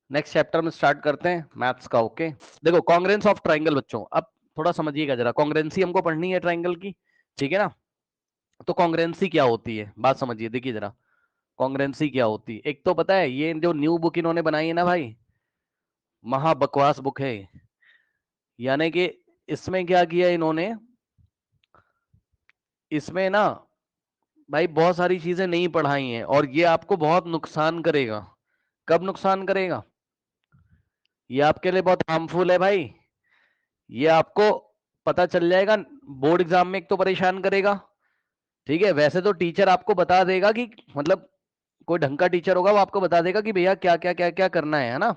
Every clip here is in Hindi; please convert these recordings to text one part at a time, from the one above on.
नेक्स्ट चैप्टर में स्टार्ट करते हैं मैथ्स का। ओके, देखो कॉन्ग्रेंस ऑफ ट्राइंगल बच्चों, अब थोड़ा समझिएगा जरा, कॉन्ग्रेंसी हमको पढ़नी है ट्राइंगल की, ठीक है ना। तो कॉन्ग्रेंसी क्या होती है, बात समझिए, देखिए जरा कॉन्ग्रेंसी क्या होती है। एक तो पता है ये जो न्यू बुक इन्होंने बनाई है ना भाई, महा बकवास बुक है। यानी कि इसमें क्या किया इन्होंने, इसमें ना भाई बहुत सारी चीजें नहीं पढ़ाई हैं और ये आपको बहुत नुकसान करेगा। कब नुकसान करेगा, ये आपके लिए बहुत हार्मफुल है भाई। ये आपको पता चल जाएगा बोर्ड एग्जाम में, एक तो परेशान करेगा, ठीक है। वैसे तो टीचर आपको बता देगा कि मतलब कोई ढंग का टीचर होगा वो आपको बता देगा कि भैया क्या क्या क्या क्या करना है ना,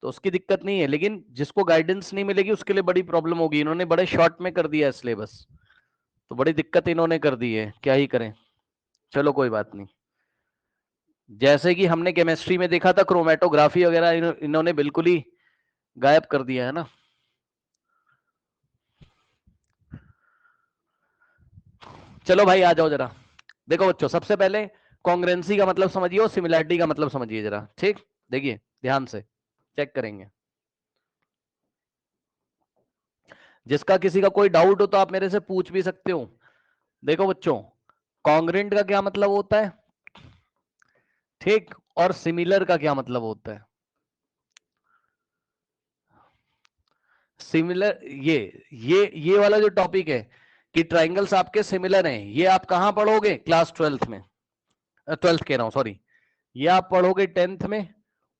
तो उसकी दिक्कत नहीं है। लेकिन जिसको गाइडेंस नहीं मिलेगी उसके लिए बड़ी प्रॉब्लम होगी। इन्होंने बड़े शॉर्ट में कर दिया है सिलेबस, तो बड़ी दिक्कत इन्होंने कर दी है, क्या ही करें। चलो कोई बात नहीं। जैसे कि हमने केमिस्ट्री में देखा था क्रोमेटोग्राफी वगैरह, इन्होंने बिल्कुल ही गायब कर दिया है ना। चलो भाई आ जाओ जरा, देखो बच्चों सबसे पहले कॉन्ग्रेंसी का मतलब समझिए और सिमिलैरिटी का मतलब समझिए जरा, ठीक। देखिए ध्यान से चेक करेंगे, जिसका किसी का कोई डाउट हो तो आप मेरे से पूछ भी सकते हो। देखो बच्चों, कॉन्ग्रेंट का क्या मतलब होता है, ठीक, और सिमिलर का क्या मतलब होता है। सिमिलर, ये वाला जो टॉपिक है कि ट्राइंगल्स आपके सिमिलर हैं, ये आप कहां पढ़ोगे, क्लास 12th में, 12th कह रहा हूं सॉरी, ये आप पढ़ोगे 10th में।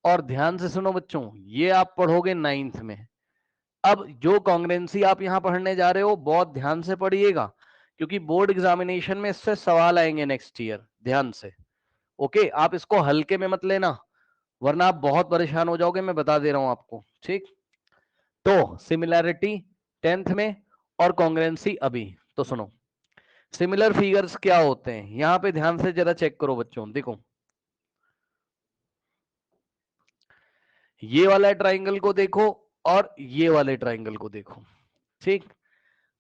और ध्यान से सुनो बच्चों, ये आप पढ़ोगे 9th में। अब जो कॉन्ग्रेंसी आप यहां पढ़ने जा रहे हो बहुत ध्यान से पढ़िएगा, क्योंकि बोर्ड एग्जामिनेशन में इससे सवाल आएंगे नेक्स्ट ईयर, ध्यान से। ओके, आप इसको हल्के में मत लेना, वरना आप बहुत परेशान हो जाओगे, मैं बता दे रहा हूं आपको, ठीक। तो सिमिलैरिटी 10th में और कॉन्ग्रेंसी अभी। तो सुनो, सिमिलर फिगर्स क्या होते हैं, यहां पे ध्यान से जरा चेक करो बच्चों, देखो ये वाला ट्राइंगल को देखो और ये वाले ट्राइंगल को देखो, ठीक।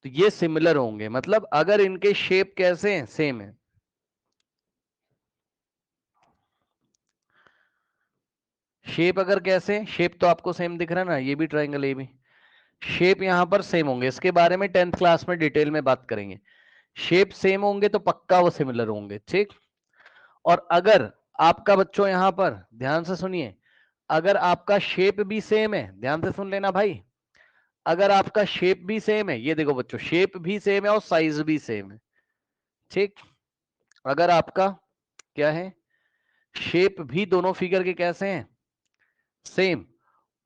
तो ये सिमिलर होंगे, मतलब अगर इनके शेप कैसे हैं, सेम है। शेप अगर कैसे, शेप तो आपको सेम दिख रहा है ना, ये भी ट्राइंगल, ये भी शेप यहां पर सेम होंगे। इसके बारे में 10th क्लास में डिटेल में बात करेंगे। शेप सेम होंगे तो पक्का वो सिमिलर होंगे, ठीक। और अगर आपका बच्चों यहां पर ध्यान से सुनिए, अगर आपका शेप भी सेम है, ध्यान से सुन लेना भाई, अगर आपका शेप भी सेम है, ये देखो बच्चों शेप भी सेम है और साइज भी सेम है, ठीक। अगर आपका क्या है, शेप भी दोनों फिगर के कैसे हैं, सेम,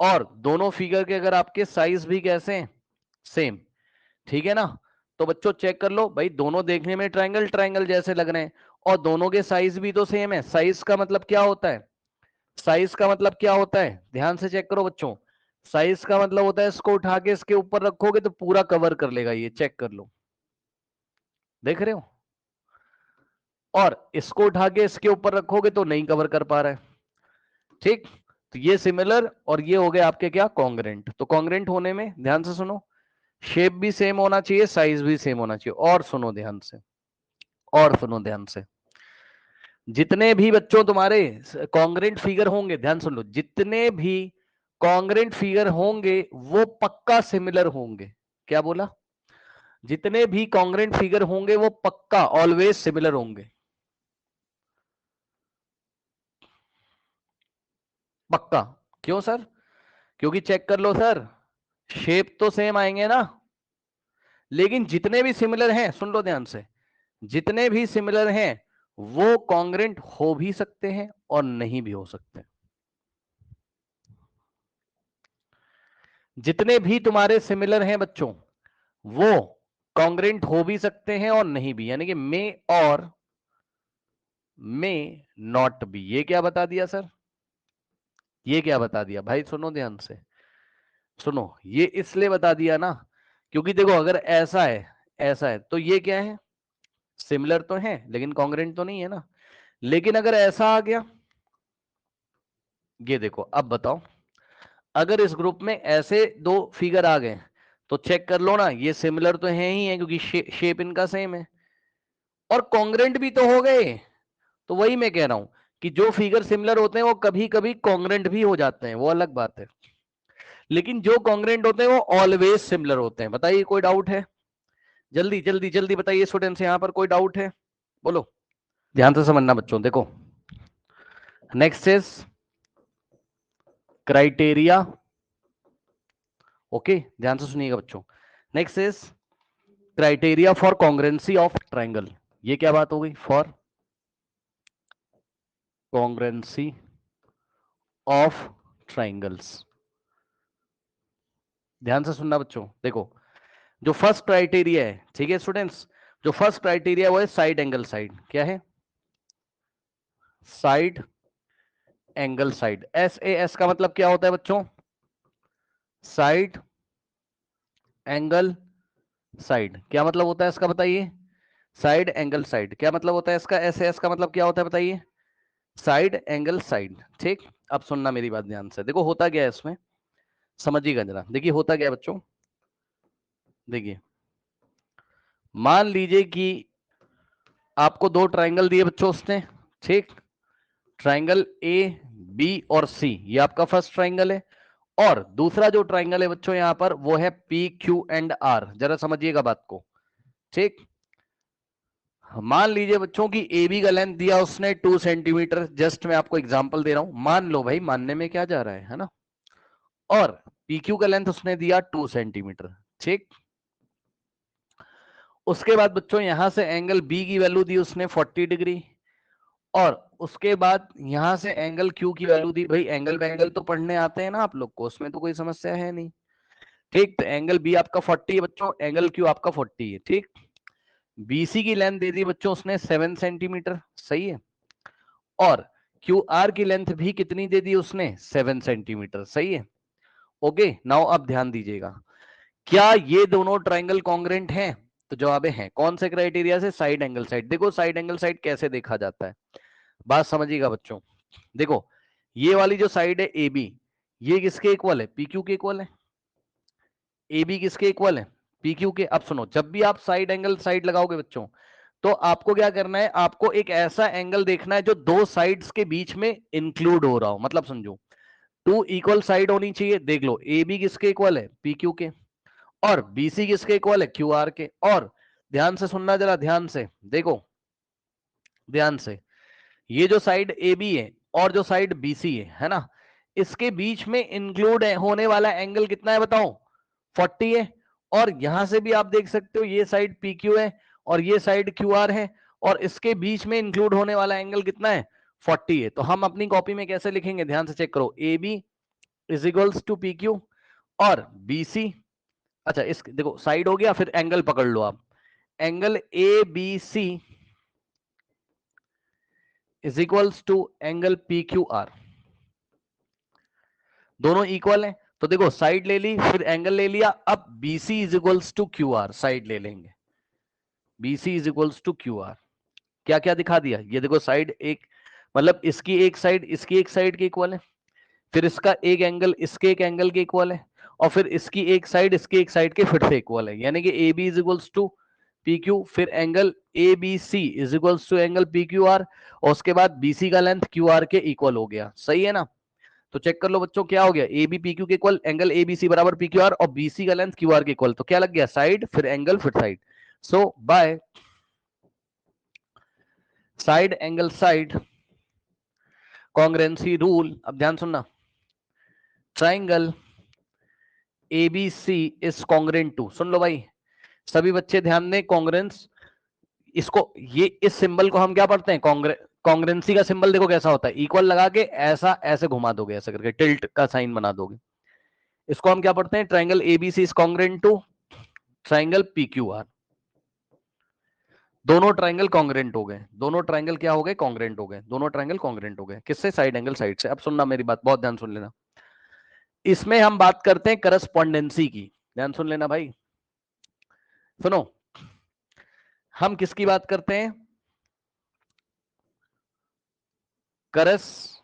और दोनों फिगर के अगर आपके साइज भी कैसे हैं, सेम, ठीक है ना। तो बच्चों चेक कर लो भाई, दोनों देखने में ट्रायंगल ट्रायंगल जैसे लग रहे हैं और दोनों के साइज भी तो सेम है। साइज का मतलब क्या होता है, साइज का मतलब क्या होता है, ध्यान से चेक करो बच्चों। साइज का मतलब होता है इसको उठा के इसके ऊपर रखोगे तो पूरा कवर कर लेगा, ये चेक कर लो, देख रहे हो। और इसको उठा के इसके ऊपर रखोगे तो नहीं कवर कर पा रहा है, ठीक। तो ये सिमिलर और ये हो गए आपके क्या, कॉन्ग्रेंट। तो कॉन्ग्रेंट होने में ध्यान से सुनो, शेप भी सेम होना चाहिए, साइज भी सेम होना चाहिए। और सुनो ध्यान से, और सुनो ध्यान से, जितने भी बच्चों तुम्हारे कॉन्ग्रेंट फिगर होंगे, ध्यान सुन लो, जितने भी कॉन्ग्रेंट फिगर होंगे वो पक्का सिमिलर होंगे। क्या बोला, जितने भी कॉन्ग्रेंट फिगर होंगे वो पक्का ऑलवेज सिमिलर होंगे, पक्का। क्यों सर, क्योंकि चेक कर लो सर, शेप तो सेम आएंगे ना, लेकिन जितने भी सिमिलर हैं, सुन लो ध्यान से, जितने भी सिमिलर हैं वो कॉन्ग्रेंट हो भी सकते हैं और नहीं भी हो सकते। जितने भी तुम्हारे सिमिलर हैं बच्चों वो कॉन्ग्रेंट हो भी सकते हैं और नहीं भी, यानी कि मे और मे नॉट बी। ये क्या बता दिया सर, ये क्या बता दिया भाई, सुनो ध्यान से, सुनो, ये इसलिए बता दिया ना, क्योंकि देखो अगर ऐसा है, ऐसा है तो ये क्या है, सिमिलर तो है लेकिन कॉन्ग्रेंट तो नहीं है ना। लेकिन अगर ऐसा आ गया, ये देखो अब बताओ, अगर इस ग्रुप में ऐसे दो फिगर आ गए तो चेक कर लो ना, ये सिमिलर तो है ही है क्योंकि शेप इनका सेम है, और कॉन्ग्रेंट भी तो हो गए। तो वही मैं कह रहा हूं कि जो फिगर सिमिलर होते हैं वो कभी कभी कॉन्ग्रेंट भी हो जाते हैं, वो अलग बात है, लेकिन जो कॉन्ग्रेंट होते हैं वो ऑलवेज सिमिलर होते हैं। बताइए कोई डाउट है? जल्दी जल्दी जल्दी बताइए स्टूडेंट्स, यहां पर कोई डाउट है? बोलो, ध्यान से समझना बच्चों। देखो नेक्स्ट इज क्राइटेरिया, ओके ध्यान से सुनिएगा बच्चों। Next is criteria for कॉन्ग्रेंसी of triangle. ये क्या बात हो गई? For कॉन्ग्रेंसी of triangles. ध्यान से सुनना बच्चों। देखो जो फर्स्ट क्राइटेरिया है, ठीक है स्टूडेंट्स, जो फर्स्ट क्राइटेरिया वो है साइड एंगल साइड। क्या है? Side angle side. SAS का मतलब क्या होता है बच्चों? Side angle side. क्या मतलब होता है इसका बताइए? Side angle side. क्या मतलब होता है इसका? SAS का मतलब क्या होता है बताइए? Side angle side. ठीक, अब सुनना मेरी बात ध्यान से। देखो होता क्या है इसमें, समझिएगा जरा। देखिए होता क्या है बच्चों, देखिए मान लीजिए कि आपको दो ट्राइंगल दिए बच्चों उसने, ठीक, ट्राइंगल ए बी और सी, ये आपका फर्स्ट ट्राइंगल है। और दूसरा जो ट्राइंगल है बच्चों यहां पर वो है पी क्यू एंड आर। जरा समझिएगा बात को, ठीक। मान लीजिए बच्चों की ए बी का लेंथ दिया उसने 2 सेंटीमीटर, जस्ट मैं आपको एग्जांपल दे रहा हूं, मान लो भाई, मानने में क्या जा रहा है ना। और पी क्यू का लेंथ उसने दिया 2 सेंटीमीटर, ठीक। उसके बाद बच्चों यहां से एंगल बी की वैल्यू दी उसने 40 डिग्री, और उसके बाद यहां से एंगल क्यू की वैल्यू दी। भाई एंगल बैंगल तो पढ़ने आते हैं ना आप लोग को, उसमें तो कोई समस्या है नहीं, ठीक। तो एंगल बी आपका 40 है बच्चों, एंगल क्यू आपका 40 है, ठीक। बीसी की लेंथ दे दी बच्चों उसने 7 सेंटीमीटर, सही है। और क्यू आर की लेंथ भी कितनी दे दी उसने? 7 सेंटीमीटर, सही है। ओके नाउ अब ध्यान दीजिएगा, क्या ये दोनों ट्राइंगल कॉन्ग्रेंट हैं? तो जवाब है। कौन से क्राइटेरिया से? Side angle side. देखो साइड एंगल साइड कैसे देखा जाता है, बात समझिएगा बच्चों। देखो ये वाली जो साइड है ए बी, ये किसके इक्वल है? पी क्यू के इक्वल है। ए बी किसके इक्वल है? पी क्यू के। अब सुनो, जब भी आप साइड एंगल साइड लगाओगे बच्चों, तो आपको क्या करना है? आपको एक ऐसा एंगल देखना है जो दो साइड्स के बीच में इंक्लूड हो रहा हो। मतलब समझो, टू इक्वल साइड होनी चाहिए। देख लो ए बी किसके इक्वल है? पी क्यू के। और बीसी किसके इक्वल है? क्यू आर के। और ध्यान से सुनना जरा, ध्यान से देखो, ध्यान से, ये जो साइड ए बी है और जो साइड बीसी है ना, इसके बीच में इंक्लूड होने वाला एंगल कितना है बताओ? 40 है। और यहां से भी आप देख सकते हो ये साइड पी क्यू है और ये साइड क्यू आर है, और इसके बीच में इंक्लूड होने वाला एंगल कितना है? 40 है। तो हम अपनी कॉपी में कैसे लिखेंगे? ध्यान से चेक करो, A B is equals to P Q और बी सी। अच्छा इस देखो साइड हो गया, फिर एंगल पकड़ लो आप, angle A B C is equals to angle P Q R. दोनों इक्वल हैं, तो देखो साइड ले ली, फिर एंगल ले लिया। अब BC is equals to Q R, side ले लेंगे, BC is equals to Q R. क्या क्या दिखा दिया? ये देखो साइड एक, मतलब इसकी एक साइड इसकी एक साइड के इक्वल है, फिर इसका एक एंगल इसके एक एंगल के इक्वल है, और फिर इसकी एक साइड इसकी एक साइड के फिर से इक्वल है, यानी कि A B is equals to P Q, फिर angle A B C is equals to angle P Q R, और उसके बाद बीसी का लेंथ क्यू आर के इक्वल हो गया। सही है ना? तो चेक कर लो बच्चों, क्या हो गया? ए बी पी क्यू के equal, angle A B C बराबर पी क्यू आर, और बीसी का लेंथ क्यू आर के इक्वल। तो क्या लग गया? साइड फिर एंगल फिर side. So by side angle side congruency rule, अब ध्यान सुनना, triangle ABC is congruent to, सुन लो भाई सभी बच्चे ध्यान दें, कॉन्ग्रेंस, इसको ये इस सिंबल को हम क्या पढ़ते हैं? कॉन्ग्रेंसी का सिंबल देखो कैसा होता है, इक्वल लगा के ऐसा ऐसे घुमा दोगे, ऐसे करके टिल्ट का साइन बना दोगे, इसको हम क्या पढ़ते हैं? Triangle ABC is congruent to triangle PQR. दोनों ट्राइंगल कॉन्ग्रेंट हो गए, दोनों ट्राइंगल क्या हो गए? कॉन्ग्रेंट हो गए, दोनों ट्राइंगल कॉन्ग्रेंट हो गए। किससे? साइड एंगल साइड से। अब सुनना मेरी बात, बहुत ध्यान सुन लेना, इसमें हम बात करते हैं करस्पॉन्डेंसी की। ध्यान सुन लेना भाई, सुनो, हम किसकी बात करते हैं? करस्पॉन्डेंसी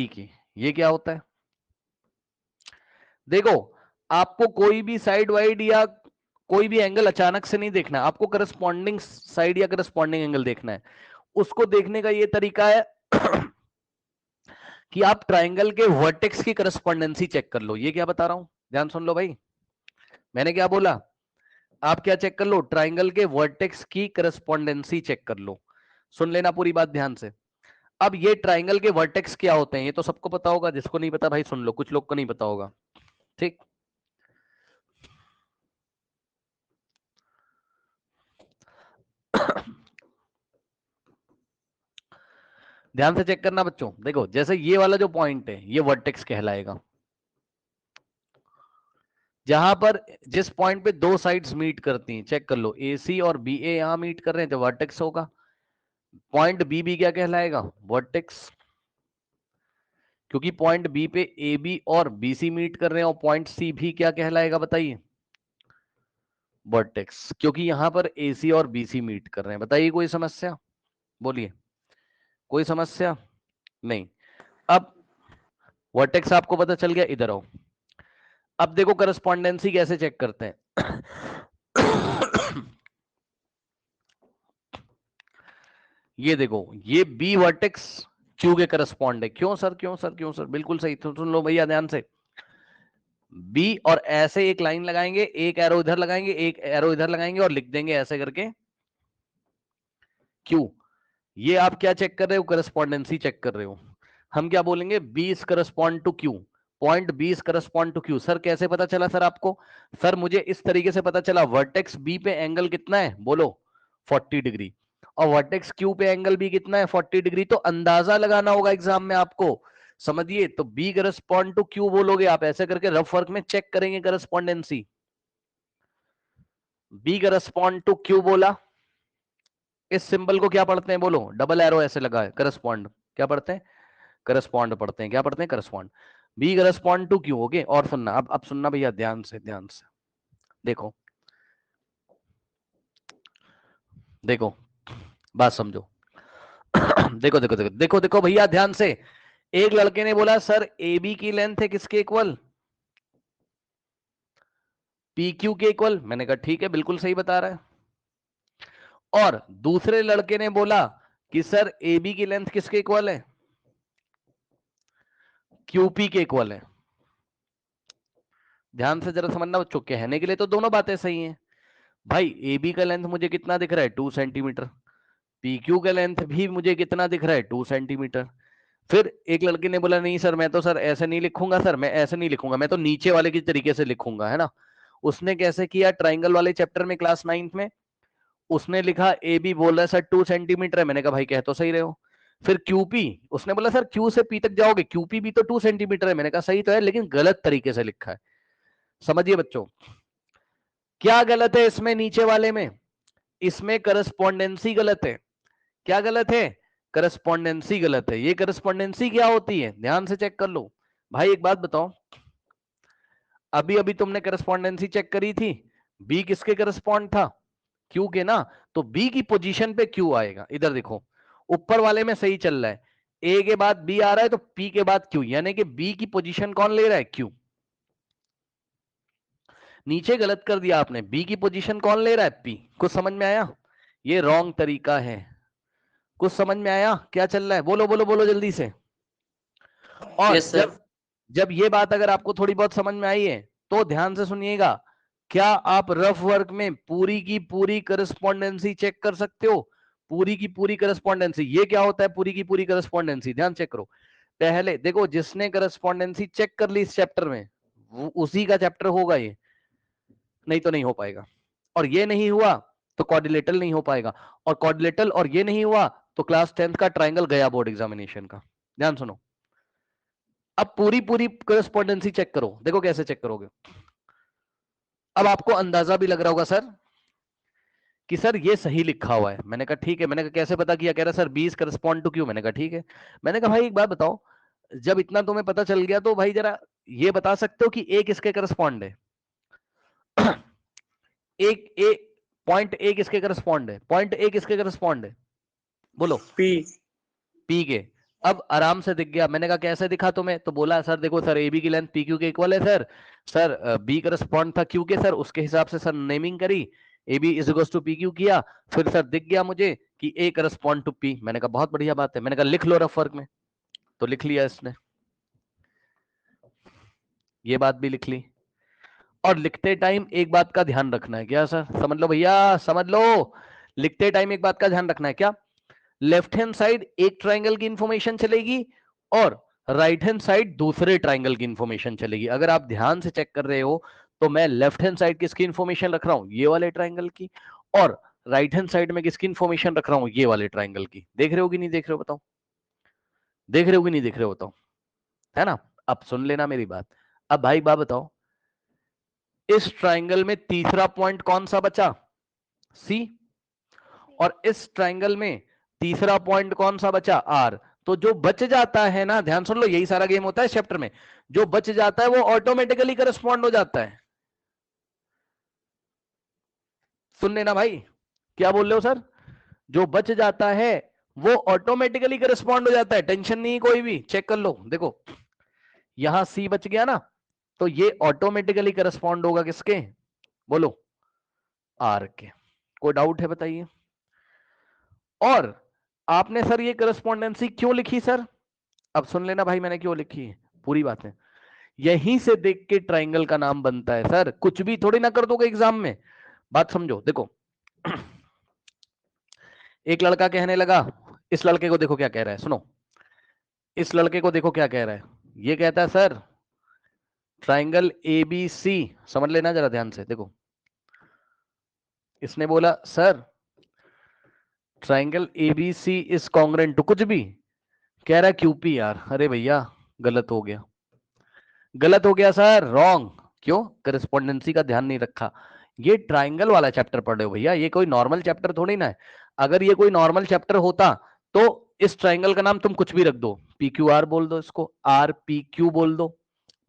की। ये क्या होता है? देखो आपको कोई भी साइड वाइड या कोई भी एंगल अचानक से नहीं देखना, आपको करस्पॉन्डिंग साइड या करस्पॉन्डिंग एंगल देखना है। उसको देखने का ये तरीका है कि आप ट्राइंगल के वर्टेक्स की करस्पॉन्डेंसी चेक कर लो। ये क्या बता रहा हूं, ध्यान सुन लो भाई, मैंने क्या बोला, आप क्या चेक कर लो, ट्राइंगल के वर्टेक्स की करस्पॉन्डेंसी चेक कर लो। सुन लेना पूरी बात ध्यान से। अब ये ट्राइंगल के वर्टेक्स क्या होते हैं ये तो सबको पता होगा, जिसको नहीं पता भाई सुन लो, कुछ लोग को नहीं पता होगा, ठीक। ध्यान से चेक करना बच्चों, देखो जैसे ये वाला जो पॉइंट है ये वर्टेक्स कहलाएगा, जहां पर जिस पॉइंट पे दो साइड्स मीट करती हैं, चेक कर लो AC और BA यहां मीट कर रहे हैं तो वर्टेक्स होगा। पॉइंट BB क्या कहलाएगा, वर्टेक्स, क्योंकि पॉइंट B पे AB और BC मीट कर रहे हैं। और पॉइंट C भी क्या कहलाएगा बताइए, वर्टेक्स, क्योंकि यहां पर AC और BC मीट कर रहे हैं। बताइए कोई समस्या, बोलिए कोई समस्या नहीं। अब वर्टेक्स आपको पता चल गया, इधर आओ। अब देखो करस्पॉन्डेंसी कैसे चेक करते हैं। ये देखो ये B वर्टेक्स Q के करस्पॉन्ड है। क्यों सर, क्यों सर, क्यों सर, बिल्कुल सही। तो सुन लो भैया ध्यान से, B और ऐसे एक लाइन लगाएंगे, एक एरो इधर लगाएंगे, एक एरो इधर लगाएंगे और लिख देंगे ऐसे करके Q। ये आप क्या चेक कर रहे हो, करस्पॉन्डेंसी चेक कर रहे हो। हम क्या बोलेंगे, B is correspond to Q, point B is correspond to Q। Sir कैसे पता चला सर आपको, सर मुझे इस तरीके से पता चला, वर्टेक्स B पे एंगल कितना है, बोलो 40 डिग्री, और वर्टेक्स Q पे एंगल भी कितना है, 40 डिग्री। तो अंदाजा लगाना होगा एग्जाम में आपको, समझिए। तो B करस्पॉन्ड टू Q बोलोगे आप, ऐसे करके रफ वर्क में चेक करेंगे correspondence. B correspond to Q बोला, इस सिंबल को क्या पढ़ते हैं, बोलो डबल एरो ऐसे लगा है, करस्पॉन्ड क्या पढ़ते हैं, करस्पॉन्ड पढ़ते हैं। क्या पढ़ते हैं, correspond. B correspond to Q, okay. और सुनना, अब सुनना भैया ध्यान से, ध्यान से देखो, देखो बात समझो। देखो देखो देखो देखो देखो भैया ध्यान से। एक लड़के ने बोला सर ए बी की लेंथ है किसके इक्वल, पी क्यू के इक्वल। मैंने कहा ठीक है, बिल्कुल सही बता रहा है। और दूसरे लड़के ने बोला कि सर ए बी की लेंथ किसके इक्वल है, क्यूपी के इक्वल है। ध्यान से जरा समझना बच्चों, कहने के लिए तो दोनों बातें सही हैं भाई। ए बी का लेंथ मुझे कितना दिख रहा है, 2 सेंटीमीटर। पी क्यू का लेंथ भी मुझे कितना दिख रहा है, 2 सेंटीमीटर। फिर एक लड़के ने बोला नहीं सर, मैं तो सर ऐसे नहीं लिखूंगा, सर मैं ऐसे नहीं लिखूंगा, मैं तो नीचे वाले की तरीके से लिखूंगा, है ना। उसने कैसे किया, ट्राइंगल वाले चैप्टर में क्लास 9th में उसने लिखा ए बी बोल रहा है सर 2 सेंटीमीटर है। मैंने कहा भाई कह तो सही रहे हो। फिर क्यूपी, उसने बोला सर क्यू से पी तक जाओगे, क्यूपी भी तो 2 सेंटीमीटर है। मैंने कहा सही तो है, लेकिन गलत तरीके से लिखा है। समझिए बच्चों, क्या गलत है इसमें, नीचे वाले में, इसमें करस्पॉन्डेंसी गलत है। क्या गलत है, करस्पॉन्डेंसी गलत है। ये करस्पॉन्डेंसी क्या होती है, ध्यान से चेक कर लो। भाई एक बात बताओ, अभी अभी तुमने करस्पॉन्डेंसी चेक करी थी, बी किसके करस्पॉन्ड था, क्यू के ना। तो बी की पोजीशन पे क्यू आएगा। इधर देखो, ऊपर वाले में सही चल रहा है, ए के बाद बी आ रहा है तो पी के बाद क्यू, यानी कि बी की पोजीशन कौन ले रहा है, क्यू। नीचे गलत कर दिया आपने, बी की पोजीशन कौन ले रहा है, पी। कुछ समझ में आया, ये रॉन्ग तरीका है। कुछ समझ में आया क्या चल रहा है, बोलो बोलो बोलो जल्दी से। और यस सर। जब ये बात अगर आपको थोड़ी बहुत समझ में आई है तो ध्यान से सुनिएगा। क्या आप रफ वर्क में पूरी की पूरी करस्पॉन्डेंसी चेक कर सकते हो, पूरी की पूरी करस्पॉन्डेंसी। ये क्या होता है पूरी की पूरी करस्पॉन्डेंसी, ध्यान चेक करो। पहले देखो, जिसने करस्पॉन्डेंसी चेक कर ली इस चैप्टर में, वो उसी का चैप्टर होगा ये, नहीं तो नहीं हो पाएगा। और ये नहीं हुआ तो क्वाड्रिलेटरल नहीं हो पाएगा, और क्वाड्रिलेटरल और ये नहीं हुआ तो क्लास 10th का ट्राइंगल गया बोर्ड एग्जामिनेशन का। ध्यान सुनो, अब पूरी पूरी करस्पॉन्डेंसी चेक करो। देखो कैसे चेक करोगे। अब आपको अंदाजा भी लग रहा होगा सर कि सर ये सही लिखा हुआ है। मैंने कहा ठीक है। मैंने कहा कैसे पता किया, कह रहा सर 20 करस्पॉन्ड टू क्यू। मैंने कहा ठीक है। मैंने कहा भाई एक बात बताओ, जब इतना तुम्हें पता चल गया तो भाई जरा ये बता सकते हो कि ए किसके करस्पॉन्ड है। एक ए, पॉइंट ए किसके करस्पॉन्ड है, पॉइंट ए किसके करस्पॉन्ड है, बोलो पी। पी के। अब आराम से दिख गया। मैंने कहा कैसे दिखा तुम्हें, तो बोला सर देखो सर ए बी की लेंथ पी क्यू के इक्वल है सर। सर बी करस्पॉन्ड था क्यू के, सर उसके हिसाब से सर नेमिंग करी, A B is equal to P Q किया। फिर सर दिख गया मुझे कि ए करस्पॉन्ड टू पी। मैंने कहा बहुत बढ़िया बात है, मैंने कहा लिख लो रफ वर्क में, तो लिख लिया इसने, ये बात भी लिख ली। और लिखते टाइम एक बात का ध्यान रखना है, क्या सर? समझ लो भैया, समझ लो, लिखते टाइम एक बात का ध्यान रखना है, क्या? लेफ्ट हैंड साइड एक ट्राइंगल की इंफॉर्मेशन चलेगी और राइट हैंड साइड दूसरे ट्राइंगल की इंफॉर्मेशन चलेगी। अगर आप ध्यान से चेक कर रहे हो तो मैं लेफ्ट हैंड साइड किसकी इंफॉर्मेशन रख रहा हूं, ये वाले ट्राइंगल की, और राइट हैंड साइड में किसकी इंफॉर्मेशन रख रहा हूं, ये वाले ट्राइंगल की। देख रहे हो कि नहीं देख रहे हो बताओ, देख रहे हो कि नहीं देख रहे हो बताओ, है ना? अब सुन लेना मेरी बात। अब भाई बात बताओ, इस ट्राइंगल में तीसरा पॉइंट कौन सा बचा? सी। और इस ट्राइंगल में तीसरा पॉइंट कौन सा बचा? आर। तो जो बच जाता है ना, ध्यान सुन लो, यही सारा गेम होता है इस चैप्टर में, जो बच जाता है वो ऑटोमेटिकली करस्पॉन्ड हो जाता है। सुन लेना भाई, क्या बोल रहे हो सर? जो बच जाता है वो ऑटोमेटिकली करस्पॉन्ड हो जाता है, टेंशन नहीं कोई भी, चेक कर लो। देखो यहां सी बच गया ना, तो ये ऑटोमेटिकली करस्पॉन्ड होगा किसके? बोलो, आर के। कोई डाउट है बताइए? और आपने सर ये करस्पॉन्डेंसी क्यों लिखी सर? अब सुन लेना भाई, मैंने क्यों लिखी है पूरी बातें। यहीं से देख के ट्राइंगल का नाम बनता है सर, कुछ भी थोड़ी ना कर दोगे एग्जाम में। बात समझो, देखो एक लड़का कहने लगा, इस लड़के को देखो क्या कह रहा है, सुनो, इस लड़के को देखो क्या कह रहा है। ये कहता है सर ट्राइंगल एबीसी, समझ लेना जरा ध्यान से, देखो इसने बोला sir triangle ABC is congruent to कुछ भी, कह रहा है क्यूपी। यार अरे भैया गलत हो गया, गलत हो गया सर, रॉन्ग। क्यों? करस्पॉन्डेंसी का ध्यान नहीं रखा। ये ट्राइंगल वाला चैप्टर पढ़ रहे हो भैया, ये कोई नॉर्मल चैप्टर थोड़ी ना है। अगर ये कोई नॉर्मल चैप्टर होता तो इस ट्राइंगल का नाम तुम कुछ भी रख दो, पी क्यू आर बोल दो, इसको आर पी क्यू बोल दो,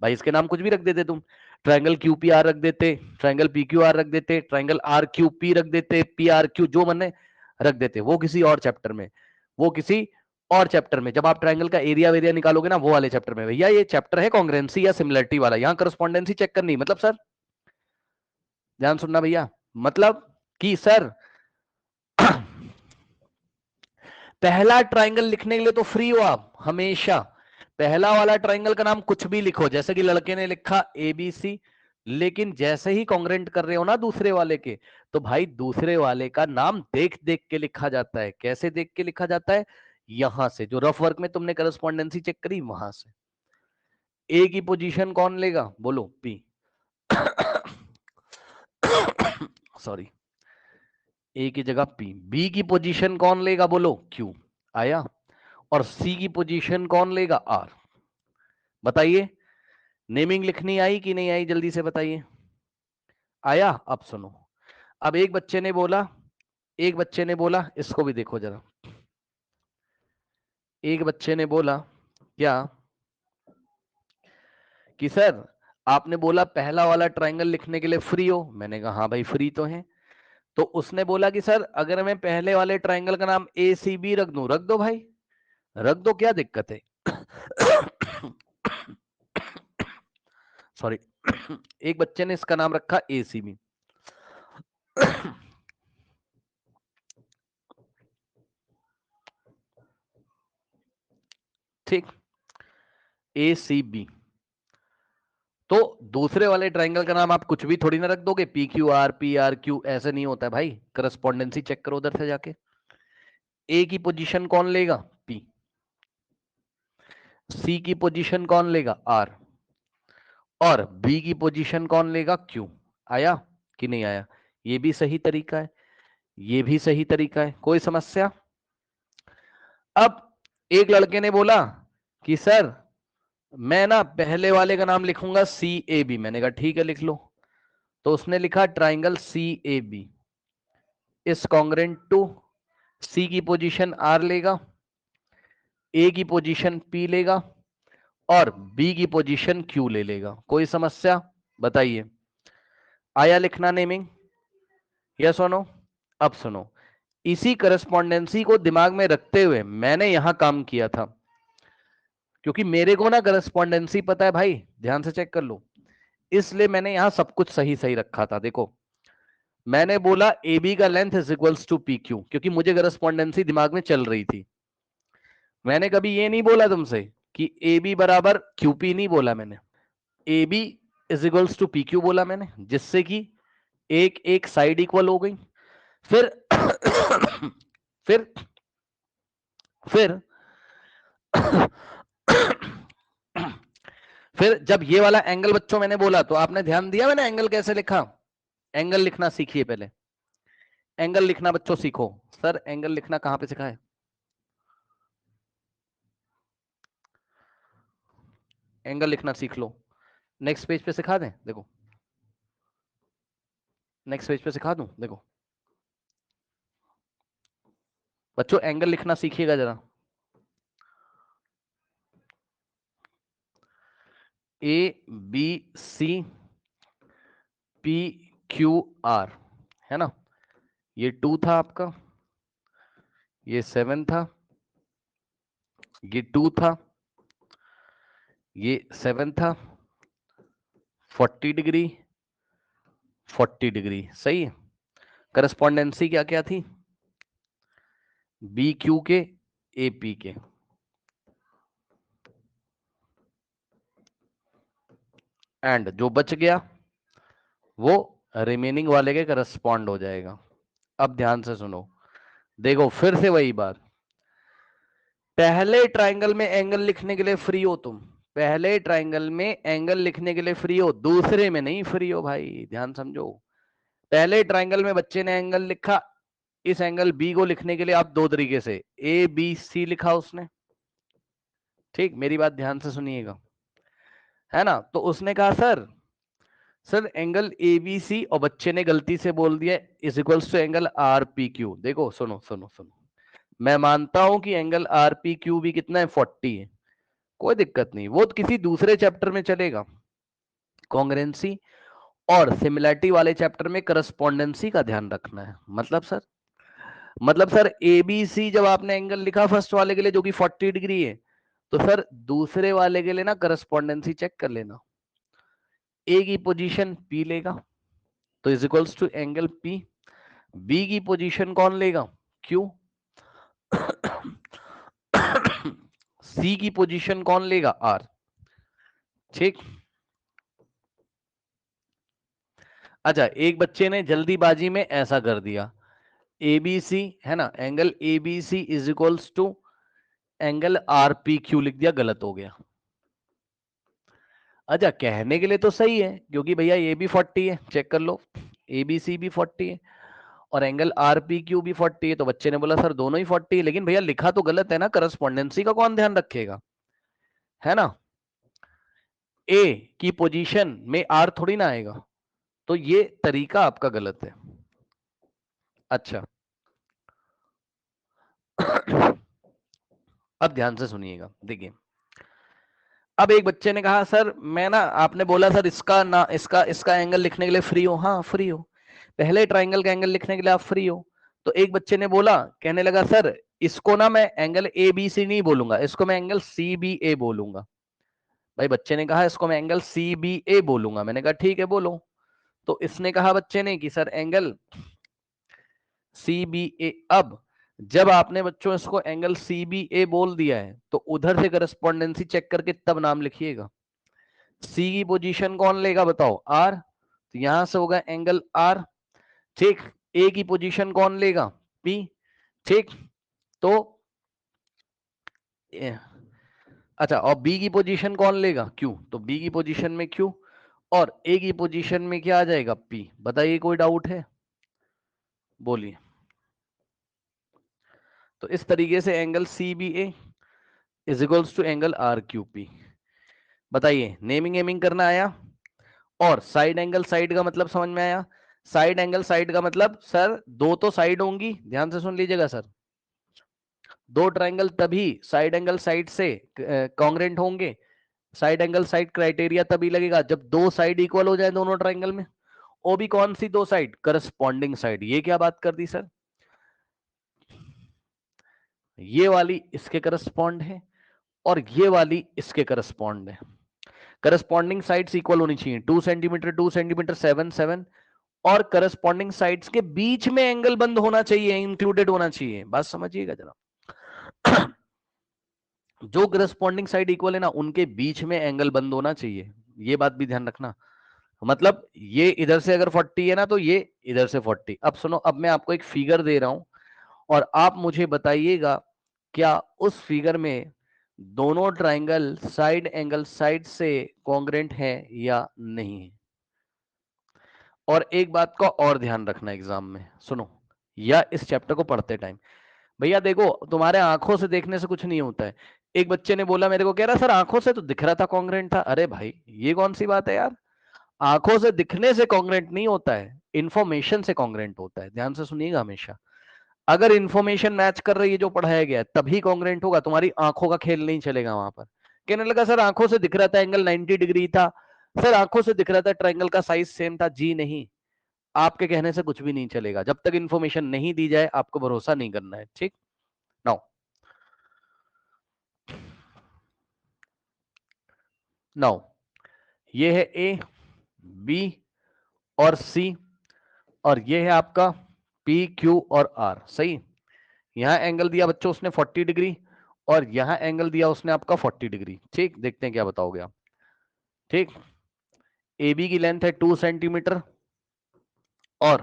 भाई इसके नाम कुछ भी रख देते तुम। ट्राइंगल क्यू पी आर रख देते, ट्राइंगल पी क्यू आर रख देते, ट्राइंगल आर क्यू पी रख देते, पी आर क्यू, जो मन है रख देते, वो किसी और चैप्टर में, वो किसी और चैप्टर में, जब आप ट्राइंगल का एरिया वेरिया निकालोगे ना, वो वाले चैप्टर में। भैया ये चैप्टर है कॉन्ग्रुएंसी या सिमिलरिटी वाला, यहाँ करस्पॉन्डेंसी चेक करनी। मतलब सर ध्यान सुनना भैया, मतलब कि सर पहला ट्राइंगल लिखने के लिए तो फ्री हो आप हमेशा, पहला वाला ट्राइंगल का नाम कुछ भी लिखो, जैसे कि लड़के ने लिखा एबीसी, लेकिन जैसे ही कॉन्ग्रुएंट कर रहे हो ना दूसरे वाले के, तो भाई दूसरे वाले का नाम देख देख के लिखा जाता है। कैसे देख के लिखा जाता है? यहां से, जो रफ वर्क में तुमने करस्पॉन्डेंसी चेक करी वहां से। ए की पोजीशन कौन लेगा? बोलो, पी। सॉरी, ए की जगह पी। बी की पोजीशन कौन लेगा? बोलो, क्यू। आया? और सी की पोजीशन कौन लेगा? आर। बताइए, नेमिंग लिखनी आई कि नहीं आई? जल्दी से बताइए, आया? अब सुनो, अब एक बच्चे ने बोला, एक बच्चे ने बोला, इसको भी देखो जरा, एक बच्चे ने बोला क्या कि सर आपने बोला पहला वाला ट्राइंगल लिखने के लिए फ्री हो। मैंने कहा हाँ भाई फ्री तो है। तो उसने बोला कि सर अगर मैं पहले वाले ट्राइंगल का नाम ए सी बी रख दूं, रख दो भाई, रख दो, क्या दिक्कत है? सॉरी, एक बच्चे ने इसका नाम रखा ए सी बी। ठीक, ए सी बी। तो दूसरे वाले ट्राइंगल का नाम आप कुछ भी थोड़ी ना रख दोगे, P Q are, P R Q, ऐसे नहीं होता है भाई। करस्पॉन्डेंसी चेक करो उधर से जाके। ए की पोजीशन कौन लेगा? पी। सी की पोजीशन कौन लेगा? आर। और बी की पोजीशन कौन लेगा? क्यू। आया कि नहीं आया? ये भी सही तरीका है, ये भी सही तरीका है, कोई समस्या? अब एक लड़के ने बोला कि सर मैं ना पहले वाले का नाम लिखूंगा सी ए बी। मैंने कहा ठीक है लिख लो। तो उसने लिखा triangle C A B is congruent to, C की पोजीशन आर लेगा, ए की पोजीशन पी लेगा, और बी की पोजीशन क्यू ले लेगा। कोई समस्या? बताइए, आया लिखना नेमिंग? यस और नो? अब सुनो, इसी करस्पॉन्डेंसी को दिमाग में रखते हुए मैंने यहां काम किया था, क्योंकि मेरे को ना करस्पॉन्डेंसी पता है भाई, ध्यान से चेक कर लो, इसलिए मैंने यहां सब कुछ सही सही रखा था। देखो मैंने बोला ए बी का length is equals to P Q, क्योंकि मुझे करस्पॉन्डेंसी दिमाग में चल रही थी। मैंने कभी ये नहीं बोला तुमसे कि ए बी बराबर क्यू पी, नहीं बोला मैंने। A B is equals to P Q बोला मैंने, जिससे कि एक एक साइड इक्वल हो गई। फिर फिर फिर फिर जब ये वाला एंगल बच्चों मैंने बोला तो आपने ध्यान दिया मैंने एंगल कैसे लिखा। एंगल लिखना सीखिए पहले, एंगल लिखना बच्चों सीखो। सर एंगल लिखना कहां पे सिखाए? एंगल लिखना सीख लो। नेक्स्ट पेज पे सिखा दें, देखो नेक्स्ट पेज पे सिखा दूं, देखो बच्चों एंगल लिखना सीखिएगा जरा। A B C P Q R, है ना? ये 2 था आपका, ये 7 था, ये 2 था, ये 7 था, 40 डिग्री 40 डिग्री, सही है। करस्पॉन्डेंसी क्या क्या थी? बी क्यू के ए पी के, एंड जो बच गया वो रिमेनिंग वाले के करस्पॉन्ड हो जाएगा। अब ध्यान से सुनो, देखो फिर से वही बात, पहले ट्राइंगल में एंगल लिखने के लिए फ्री हो तुम, पहले ट्राइंगल में एंगल लिखने के लिए फ्री हो, दूसरे में नहीं फ्री हो भाई, ध्यान समझो। पहले ट्राइंगल में बच्चे ने एंगल लिखा, इस एंगल बी को लिखने के लिए आप दो तरीके से, ए बी सी लिखा उसने, ठीक, मेरी बात ध्यान से सुनिएगा, है ना? तो उसने कहा sir angle A B C, और बच्चे ने गलती से बोल दिया is equals to angle R P Q. देखो सुनो सुनो सुनो, मैं मानता हूं कि एंगल आर पी क्यू भी कितना है, 40 है, कोई दिक्कत नहीं, वो तो किसी दूसरे चैप्टर में चलेगा। कॉन्ग्रुएंसी और सिमिलैरिटी वाले चैप्टर में करस्पॉन्डेंसी का ध्यान रखना है। मतलब सर ए बी सी जब आपने एंगल लिखा फर्स्ट वाले के लिए जो कि 40 डिग्री है, तो सर दूसरे वाले के लिए ना करस्पॉन्डेंसी चेक कर लेना। ए की पोजीशन पी लेगा तो is equals to angle P, B की पोजीशन कौन लेगा, क्यू, सी की पोजीशन कौन लेगा, आर, ठीक। अच्छा एक बच्चे ने जल्दीबाजी में ऐसा कर दिया, एबीसी है ना, angle ABC is equals to angle RP Q लिख दिया, गलत हो गया। अच्छा कहने के लिए तो सही है, क्योंकि भैया ये भी 40 है, चेक कर लो, एबीसी भी 40 है और एंगल आरपी क्यू भी 40 है, तो बच्चे ने बोला सर दोनों ही 40 है, लेकिन भैया लिखा तो गलत है ना, करस्पॉन्डेंसी का कौन ध्यान रखेगा, है ना? ए की पोजीशन में आर थोड़ी ना आएगा, तो ये तरीका आपका गलत है। अच्छा अब ध्यान से सुनिएगा, देखिए अब एक बच्चे ने कहा सर मैं ना, आपने बोला सर इसका ना इसका इसका एंगल लिखने के लिए फ्री हो, हाँ फ्री हो, पहले ट्राइंगल का एंगल लिखने के लिए आप फ्री हो। तो एक बच्चे ने बोला, कहने लगा सर इसको ना मैं एंगल ए बी सी नहीं बोलूंगा, इसको मैं एंगल सी बी ए बोलूंगा। भाई बच्चे ने कहा इसको मैं एंगल सी बी ए बोलूंगा, मैंने कहा ठीक है बोलो। तो इसने कहा बच्चे ने कि सर एंगल सी बी ए, अब जब आपने बच्चों इसको एंगल सी बी ए बोल दिया है तो उधर से करस्पॉन्डेंसी चेक करके तब नाम लिखिएगा। सी की पोजीशन कौन लेगा बताओ, आर, तो यहां से होगा एंगल आर, ठीक। ए की पोजीशन कौन लेगा, पी, ठीक। तो अच्छा और बी की पोजीशन कौन लेगा, क्यू, तो बी की पोजीशन में क्यू और ए की पोजीशन में क्या आ जाएगा, पी। बताइए कोई डाउट है, बोलिए। तो इस तरीके से angle C B A is equals to angle R Q P. बताइए नेमिंग एमिंग करना आया? और साइड एंगल साइड का मतलब समझ में आया? साइड एंगल साइड का मतलब सर दो तो साइड होंगी, ध्यान से सुन लीजिएगा सर, दो ट्राइंगल तभी साइड एंगल साइड से कॉन्ग्रेंट होंगे, साइड एंगल साइड क्राइटेरिया तभी लगेगा जब दो साइड इक्वल हो जाए दोनों ट्राइंगल में। वो भी कौन सी दो साइड, करस्पॉन्डिंग साइड। ये क्या बात कर दी सर, ये वाली इसके करस्पॉन्ड है और ये वाली इसके करस्पॉन्ड है। करस्पॉन्डिंग साइड्स इक्वल होनी चाहिए, 2 सेंटीमीटर 2 सेंटीमीटर 7 7, और करस्पॉन्डिंग साइड्स के बीच में एंगल बंद होना चाहिए, इंक्लूडेड होना चाहिए। बात समझिएगा जरा। जो करस्पॉन्डिंग साइड इक्वल है ना, उनके बीच में एंगल बंद होना चाहिए, ये बात भी ध्यान रखना। मतलब ये इधर से अगर 40 है ना, तो ये इधर से 40। अब सुनो, अब मैं आपको एक फिगर दे रहा हूं और आप मुझे बताइएगा क्या उस फिगर में दोनों ट्राइंगल साइड एंगल साइड से कॉन्ग्रेंट है या नहीं। और एक बात का और ध्यान रखना एग्जाम में, सुनो, या इस चैप्टर को पढ़ते टाइम, भैया देखो तुम्हारे आंखों से देखने से कुछ नहीं होता है। एक बच्चे ने बोला मेरे को, कह रहा सर आंखों से तो दिख रहा था कॉन्ग्रेंट था। अरे भाई ये कौन सी बात है यार, आंखों से दिखने से कॉन्ग्रेंट नहीं होता है, इंफॉर्मेशन से कॉन्ग्रेंट होता है। ध्यान से सुनिएगा हमेशा, अगर इंफॉर्मेशन मैच कर रही है जो पढ़ाया गया है तभी कॉन्ग्रेंट होगा, तुम्हारी आंखों का खेल नहीं चलेगा वहां पर। कहने लगा सर आंखों से दिख रहा था एंगल 90 डिग्री था, सर आंखों से दिख रहा था ट्रायंगल का साइज सेम था। जी नहीं, आपके कहने से कुछ भी नहीं चलेगा, जब तक इंफॉर्मेशन नहीं दी जाए आपको भरोसा नहीं करना है। ठीक, नाउ नाउ ये है ए, बी और सी, और ये है आपका पी, क्यू और आर। सही, यहां एंगल दिया बच्चों उसने 40 डिग्री और यहां एंगल दिया उसने आपका 40 डिग्री। ठीक, देखते हैं क्या बताओगे आप। ठीक, ए बी की लेंथ है 2 सेंटीमीटर और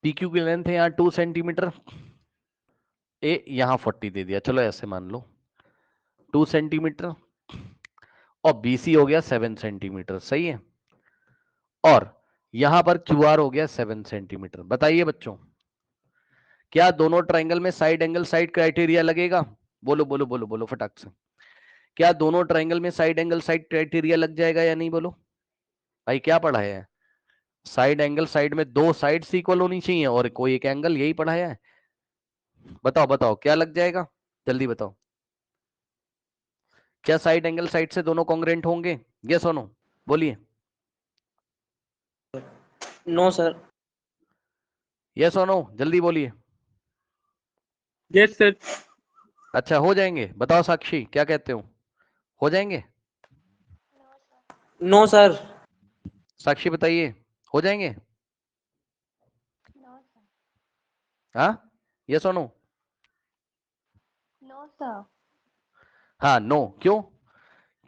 पी क्यू की लेंथ है यहां 2 सेंटीमीटर। ए यहां 40 दे दिया, चलो ऐसे मान लो 2 सेंटीमीटर, और बीसी हो गया 7 सेंटीमीटर। सही है, और यहां पर क्यू आर हो गया 7 सेंटीमीटर। बताइए बच्चों, क्या दोनों ट्राइंगल में साइड एंगल साइड क्राइटेरिया लगेगा? बोलो बोलो बोलो बोलो फटाक से, क्या दोनों ट्राइंगल में साइड एंगल साइड क्राइटेरिया लग जाएगा या नहीं? बोलो भाई, क्या पढ़ाया है? साइड एंगल साइड में दो साइड्स इक्वल होनी चाहिए और कोई एक एंगल, यही पढ़ाया है। बताओ बताओ क्या लग जाएगा, जल्दी बताओ। क्या साइड एंगल साइड से दोनों कॉन्ग्रेंट होंगे? यस और नो बोलिए। No sir. यस और नो जल्दी बोलिए। Yes sir. अच्छा हो जाएंगे, बताओ साक्षी क्या कहते हो जाएंगे? No sir. साक्षी बताइए, हो जाएंगे? No sir. हाँ, यस और नो? No sir. हाँ नो, क्यों?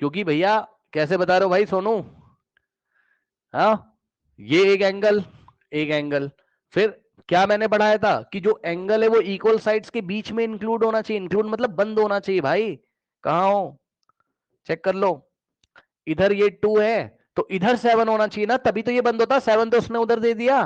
क्योंकि भैया कैसे बता रहे हो भाई सोनू? हाँ, ये एक एंगल, फिर क्या मैंने पढ़ाया था कि जो एंगल है वो इक्वल साइड्स के बीच में इंक्लूड होना चाहिए। इंक्लूड मतलब बंद होना चाहिए भाई। कहाँ हो, चेक कर लो। इधर ये 2 है तो इधर 7 होना चाहिए ना, तभी तो ये बंद होता। 7 तो उसने उधर दे दिया,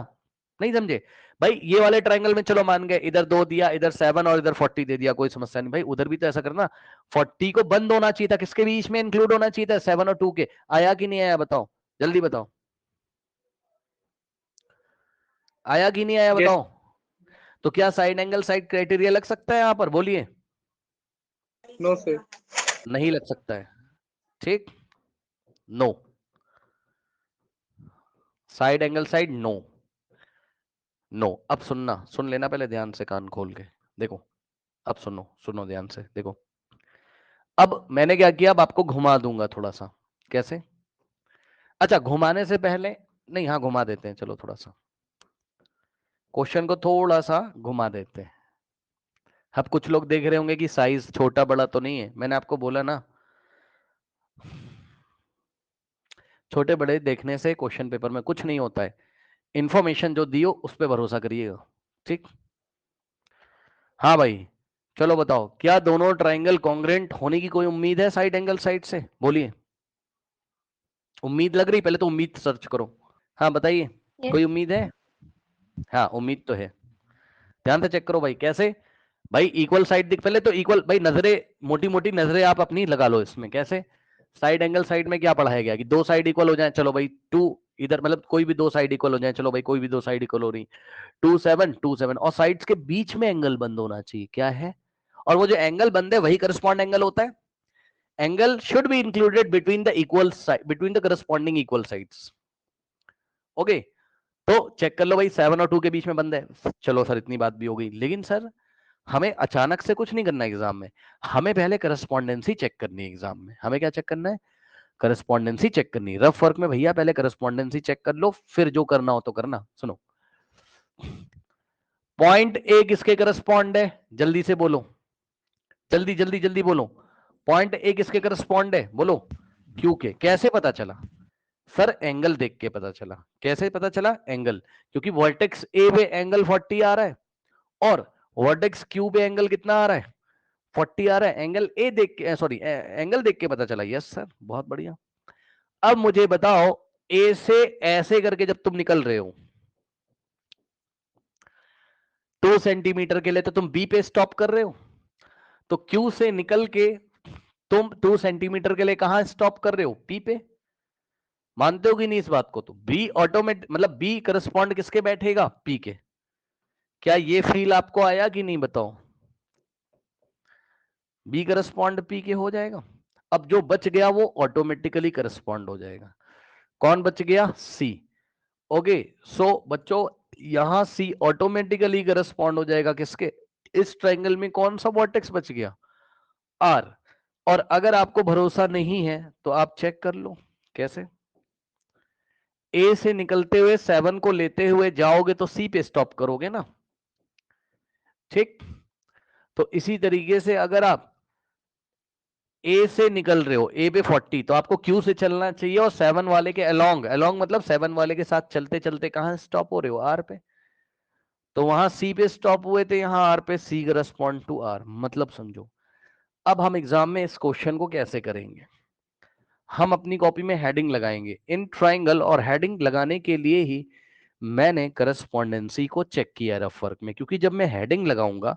नहीं समझे भाई? ये वाले ट्रायंगल में चलो मान गए, इधर 2 दिया, इधर 7 और इधर 40 दे दिया, कोई समस्या नहीं भाई। उधर भी तो ऐसा करना, 40 को बंद होना चाहिए था, किसके बीच में इंक्लूड होना चाहिए था? 7 और 2 के। आया कि नहीं आया बताओ, जल्दी बताओ, आया कि नहीं आया बताओ। तो क्या साइड एंगल साइड क्राइटेरिया लग सकता है यहां पर? बोलिए। No sir. नहीं लग सकता है। ठीक, no, side angle side no, no. अब सुनना, सुन लेना पहले ध्यान से कान खोल के, देखो अब सुनो, सुनो ध्यान से देखो। अब मैंने क्या किया, अब आपको घुमा दूंगा थोड़ा सा। कैसे? अच्छा घुमाने से पहले, नहीं हाँ घुमा देते हैं, चलो थोड़ा सा क्वेश्चन को थोड़ा सा घुमा देते हैं। अब कुछ लोग देख रहे होंगे कि साइज छोटा बड़ा तो नहीं है, मैंने आपको बोला ना छोटे बड़े देखने से क्वेश्चन पेपर में कुछ नहीं होता है। इंफॉर्मेशन जो दियो उस पर भरोसा करिएगा। ठीक, हाँ भाई चलो बताओ, क्या दोनों ट्राइंगल कॉन्ग्रेंट होने की कोई उम्मीद है साइड एंगल साइड से? बोलिए, उम्मीद लग रही? पहले तो उम्मीद सर्च करो। हाँ बताइए, यस। कोई उम्मीद है? हाँ उम्मीद तो है। ध्यान से चेक करो भाई, कैसे? भाई इक्वल साइड दिख, पहले तो इक्वल भाई, नजरें मोटी मोटी नजरें आप अपनी लगा लो इसमें। कैसे? साइड एंगल साइड में क्या पढ़ाया गया कि दो साइड इक्वल हो जाए, चलो भाई 2 इधर, मतलब कोई भी दो साइड इक्वल हो जाए, चलो भाई कोई भी दो साइड इक्वल हो रही, 2 7 2 7, और साइड्स के बीच में एंगल बंद होना चाहिए। क्या है? और वो जो एंगल बंद है वही करस्पॉन्ड एंगल होता है। Angle should be included between the equal side, between the corresponding equal sides. Okay, तो चेक कर लो भाई 7 और 2 के बीच में बंद है। चलो सर इतनी बात भी हो गई, लेकिन सर हमें अचानक से कुछ नहीं करना एग्जाम में, हमें पहले करस्पॉन्डेंसी चेक करनी है एग्जाम में। हमें क्या चेक करना है? करस्पॉन्डेंसी चेक करनी। रफ वर्क में भैया पहले करस्पॉन्डेंसी चेक कर लो, फिर जो करना हो तो करना। सुनो, पॉइंट ए किसके करस्पॉन्ड है, जल्दी से बोलो, जल्दी जल्दी जल्दी बोलो। पॉइंट ए किसके करस्पॉन्ड है, बोलो। क्यू के। कैसे पता चला सर, एंगल देख के पता चला। कैसे पता चला, एंगल, क्योंकि वर्टेक्स ए पे एंगल 40 आ रहा है और वर्टेक्स क्यू पे एंगल कितना आ रहा है, 40 आ रहा है। एंगल ए देख के, सॉरी एंगल देख के पता चला। यस सर, बहुत बढ़िया। अब मुझे बताओ, ए से ऐसे करके जब तुम निकल रहे हो 2 सेंटीमीटर के लिए, तो तुम बी पे स्टॉप कर रहे हो, तो क्यू से निकल के तुम 2 सेंटीमीटर के लिए कहां स्टॉप कर रहे हो, पी पे। मानते हो कि नहीं इस बात को? तो बी ऑटोमेटिक, मतलब बी करस्पॉन्ड किसके बैठेगा, पी के। क्या ये फील आपको आया कि नहीं, बताओ? बी करस्पॉन्ड पी के हो जाएगा। अब जो बच गया वो ऑटोमेटिकली करस्पॉन्ड हो जाएगा। कौन बच गया, सी। ओके, सो बच्चों यहां सी ऑटोमेटिकली करस्पॉन्ड हो जाएगा किसके, इस ट्रायंगल में कौन सा वर्टेक्स बच गया, आर। और अगर आपको भरोसा नहीं है तो आप चेक कर लो। कैसे? ए से निकलते हुए 7 को लेते हुए जाओगे तो सी पे स्टॉप करोगे ना, ठीक? तो इसी तरीके से अगर आप ए से निकल रहे हो, ए पे 40, तो आपको क्यू से चलना चाहिए और 7 वाले के अलोंग, अलोंग मतलब 7 वाले के साथ चलते चलते कहां स्टॉप हो रहे हो, आर पे। तो वहां सी पे स्टॉप हुए थे, यहां आर पे, सी करस्पॉन्ड टू आर। मतलब समझो। अब हम एग्जाम में इस क्वेश्चन को कैसे करेंगे, हम अपनी कॉपी में हेडिंग लगाएंगे इन ट्राइंगल, और हेडिंग लगाने के लिए ही मैंने करस्पॉन्डेंसी को चेक किया रफ वर्क में, क्योंकि जब मैं हेडिंग लगाऊंगा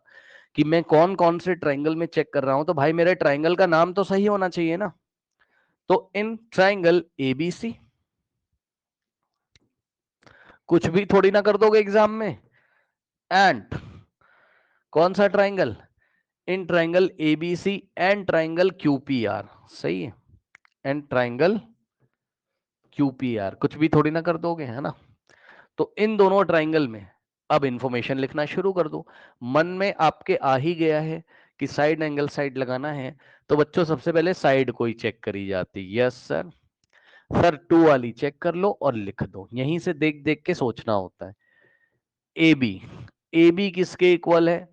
कि मैं कौन कौन से ट्राइंगल में चेक कर रहा हूं, तो भाई मेरे ट्राइंगल का नाम तो सही होना चाहिए ना। तो इन ट्राइंगल एबीसी, कुछ भी थोड़ी ना कर दोगे एग्जाम में। एंड कौन सा triangle, in triangle ABC and triangle QPR, सही है, एंड ट्राइंगल क्यूपीआर, कुछ भी थोड़ी ना कर दोगे, है ना। तो इन दोनों ट्राइंगल में अब इंफॉर्मेशन लिखना शुरू कर दो। मन में आपके आ ही गया है कि साइड एंगल साइड लगाना है, तो बच्चों सबसे पहले साइड को ही चेक करी जाती। यस सर, सर 2 वाली चेक कर लो और लिख दो, यहीं से देख देख के सोचना होता है। ए बी, ए बी किसके इक्वल है,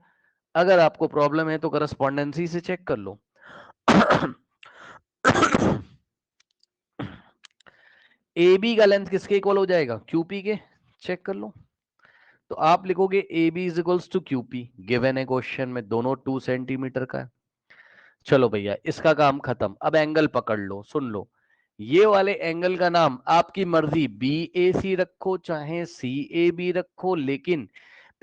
अगर आपको प्रॉब्लम है तो करस्पॉन्डेंसी से चेक कर लो। ए बी का लेंथ किसके इक्वल हो जाएगा, क्यूपी के, चेक कर लो। तो आप लिखोगे A B is equals to QP, given है क्वेश्चन में, दोनों 2 सेंटीमीटर का है। चलो भैया इसका काम खत्म। अब एंगल पकड़ लो, सुन लो, ये वाले एंगल का नाम आपकी मर्जी, बी ए सी रखो चाहे सी ए बी रखो, लेकिन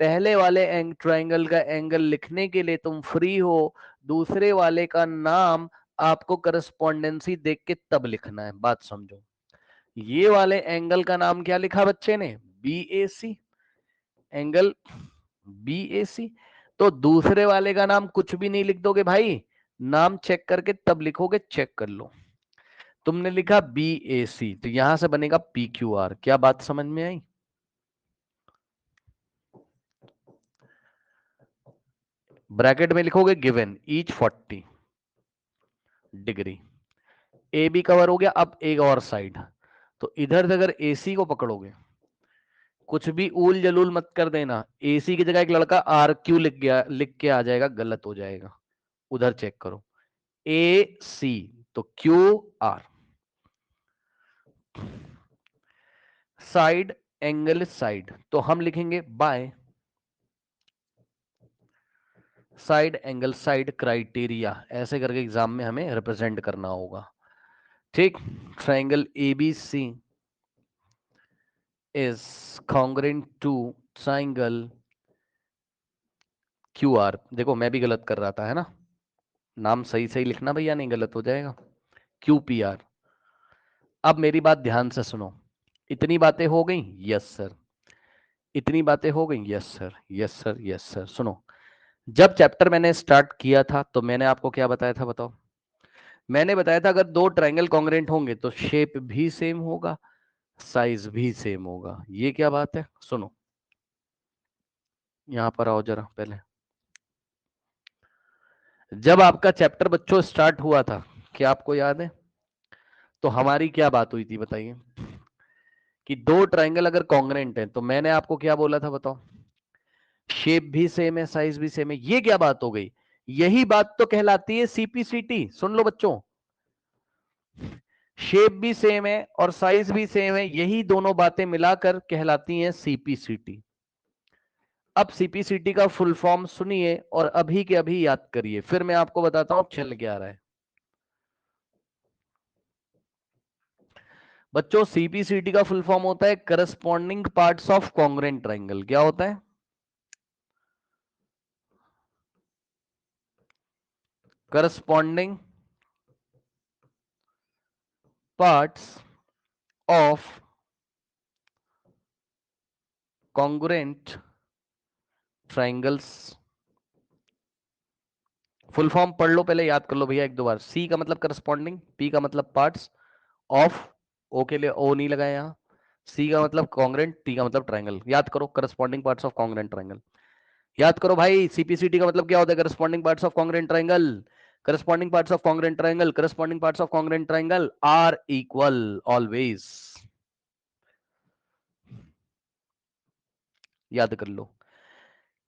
पहले वाले ट्राइंगल का एंगल लिखने के लिए तुम फ्री हो, दूसरे वाले का नाम आपको करस्पॉन्डेंसी देख के तब लिखना है। बात समझो, ये वाले एंगल का नाम क्या लिखा बच्चे ने, बी ए सी, एंगल बी ए सी। तो दूसरे वाले का नाम कुछ भी नहीं लिख दोगे भाई, नाम चेक करके तब लिखोगे, चेक कर लो। तुमने लिखा बी ए सी, तो यहां से बनेगा पी क्यू आर। क्या बात समझ में आई? ब्रैकेट में लिखोगे given each 40 degree, A B cover हो गया। अब एक और साइड, तो इधर से अगर एसी को पकड़ोगे, कुछ भी ऊल जलूल मत कर देना, एसी की जगह एक लड़का आर क्यू लिख गया, लिख के आ जाएगा, गलत हो जाएगा। उधर चेक करो, ए सी तो Q R, side angle side तो हम लिखेंगे by side angle side criteria, ऐसे करके एग्जाम में हमें रिप्रेजेंट करना होगा, ठीक। Triangle ABC is congruent to triangle Q R. देखो मैं भी गलत कर रहा था, है ना, नाम सही सही लिखना भैया, नहीं गलत हो जाएगा, क्यू पी आर। अब मेरी बात ध्यान से सुनो, इतनी बातें हो गई, यस सर, इतनी बातें हो गई, yes sir, yes sir, yes sir. सुनो, जब चैप्टर मैंने स्टार्ट किया था तो मैंने आपको क्या बताया था, बताओ? मैंने बताया था अगर 2 ट्रायंगल कॉन्ग्रुएंट होंगे तो शेप भी सेम होगा, साइज भी सेम होगा। ये क्या बात है, सुनो, यहां पर आओ जरा। पहले जब आपका चैप्टर बच्चों स्टार्ट हुआ था, क्या आपको याद है? तो हमारी क्या बात हुई थी बताइए कि दो ट्राइंगल अगर कॉन्ग्रेंट है तो मैंने आपको क्या बोला था बताओ, शेप भी सेम है साइज भी सेम है। ये क्या बात हो गई, यही बात तो कहलाती है सीपीसीटी। सुन लो बच्चों, शेप भी सेम है और साइज भी सेम है, यही दोनों बातें मिलाकर कहलाती हैं सीपीसीटी। अब सीपीसीटी का फुल फॉर्म सुनिए और अभी के अभी याद करिए, फिर मैं आपको बताता हूं चल क्या रहा है। बच्चों सीपीसीटी का फुल फॉर्म होता है corresponding parts of congruent triangle. क्या होता है? Corresponding parts of congruent triangles. Full form पढ़ लो पहले, याद कर लो भैया एक दो बार। सी का मतलब करस्पॉन्डिंग, पी का मतलब पार्ट्स, ऑफ ओ के लिए ओ नहीं लगाया यहां, सी का मतलब कॉन्ग्रेंट, टी का मतलब ट्राइंगल। याद करो corresponding parts of congruent triangle. याद करो भाई, सीपीसीटी का मतलब क्या होता है? Corresponding parts of congruent triangle. Corresponding parts of congruent triangle, corresponding parts of congruent triangle are equal always. याद कर लो,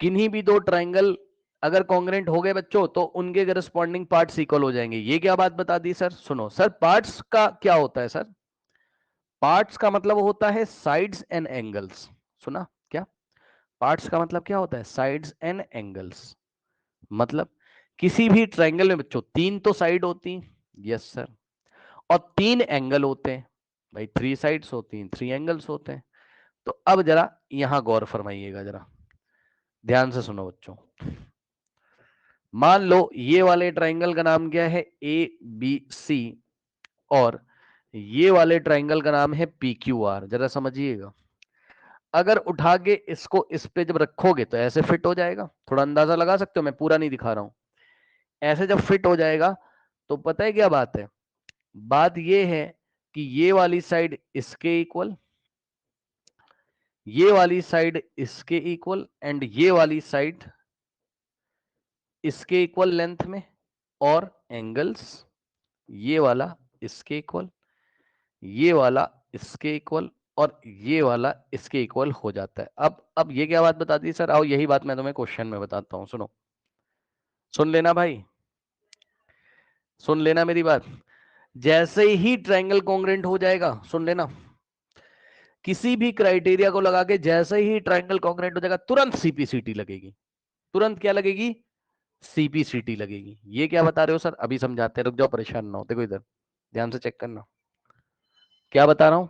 किन्हीं भी दो ट्राइंगल अगर कॉन्ग्रेंट हो गए बच्चों तो उनके करस्पॉन्डिंग पार्ट्स इक्वल हो जाएंगे। ये क्या बात बता दी सर? सुनो सर, पार्ट्स का क्या होता है सर? पार्ट्स का मतलब होता है साइड्स एंड एंगल्स। सुना क्या? पार्ट्स का मतलब क्या होता है? Sides and angles. मतलब किसी भी ट्राइंगल में बच्चों तीन तो साइड होती, यस सर, और तीन एंगल होते हैं भाई, थ्री साइड्स होती हैं, थ्री एंगल्स होते हैं। तो अब जरा यहां गौर फरमाइएगा, जरा ध्यान से सुनो बच्चों। मान लो ये वाले ट्राइंगल का नाम क्या है? ए बी सी, और ये वाले ट्राइंगल का नाम है पी क्यू आर। जरा समझिएगा, अगर उठा के इसको इस पे जब रखोगे तो ऐसे फिट हो जाएगा। थोड़ा अंदाजा लगा सकते हो, मैं पूरा नहीं दिखा रहा हूं। ऐसे जब फिट हो जाएगा तो पता है क्या बात है? बात ये है कि ये वाली साइड इसके इक्वल, ये वाली साइड इसके इक्वल, एंड ये वाली साइड इसके इक्वल लेंथ में, और एंगल्स ये वाला इसके इक्वल, ये वाला इसके इक्वल, और ये वाला इसके इक्वल हो जाता है। अब ये क्या बात बता दी सर? आओ यही बात मैं तुम्हें क्वेश्चन में बताता हूं, सुनो, सुन लेना भाई, सुन लेना मेरी बात। जैसे ही ट्रायंगल कॉन्ग्रेंट हो जाएगा, सुन लेना, किसी भी क्राइटेरिया को लगा के जैसे ही ट्रायंगल कॉन्ग्रेंट हो जाएगा तुरंत सीपीसीटी लगेगी। तुरंत क्या लगेगी? सीपीसीटी लगेगी। ये क्या बता रहे हो सर? अभी समझाते हैं, रुक जाओ, परेशान ना हो। देखो इधर ध्यान से चेक करना क्या बता रहा हूं।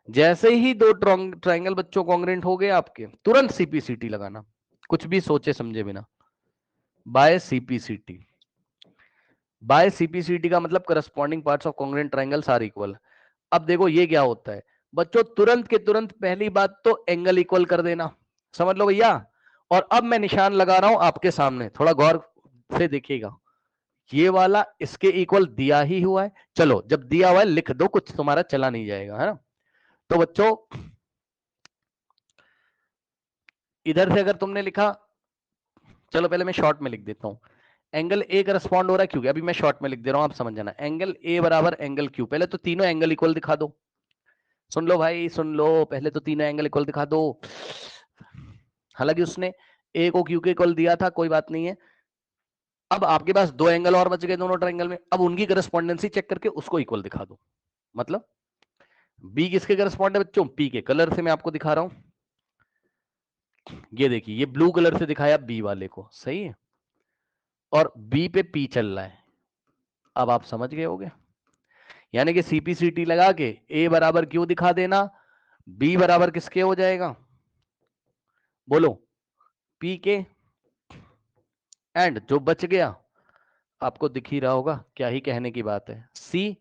जैसे ही दो ट्रायंगल बच्चों कॉन्ग्रेंट हो गए आपके, तुरंत सीपीसीटी लगाना, कुछ भी सोचे समझे बिना। बाय सीपीसीटी, बाय सीपीसीटी का मतलब corresponding parts of congruent triangles are equal. अब देखो ये क्या होता है बच्चों, तुरंत के तुरंत पहली बात तो एंगल इक्वल कर देना, समझ लो भैया। और अब मैं निशान लगा रहा हूं आपके सामने, थोड़ा गौर से देखिएगा। ये वाला इसके इक्वल दिया ही हुआ है, चलो जब दिया हुआ है लिख दो, कुछ तुम्हारा चला नहीं जाएगा, है ना। तो बच्चों इधर से अगर तुमने लिखा, चलो पहले मैं शॉर्ट में लिख देता हूं, एंगल ए करस्पॉन्ड हो रहा है, क्योंकि अभी मैं शॉर्ट में लिख दे रहा हूं, आप समझ जाना। एंगल ए बराबर एंगल क्यू, पहले तो तीनों एंगल इक्वल दिखा दो। सुन लो भाई सुन लो, पहले तो तीनों एंगल इक्वल दिखा दो। हालांकि उसने ए को क्यू के इक्वल दिया था, कोई बात नहीं है। अब आपके पास दो एंगल और बच गए दोनों ट्रायंगल में, अब उनकी करस्पॉन्डेंसी चेक करके उसको इक्वल दिखा दो। मतलब बी किसके करस्पॉन्ड है बच्चों? पी के। कलर से मैं आपको दिखा रहा हूं, ये देखिए, ये ब्लू कलर से दिखाया बी वाले को, सही है, और बी पे पी चल रहा है। अब आप समझ गए होगे, यानी कि सीपीसीटी लगा के ए बराबर क्यू दिखा देना, बी बराबर किसके हो जाएगा? बोलो, पी के, एंड जो बच गया आपको दिख ही रहा होगा, क्या ही कहने की बात है, सी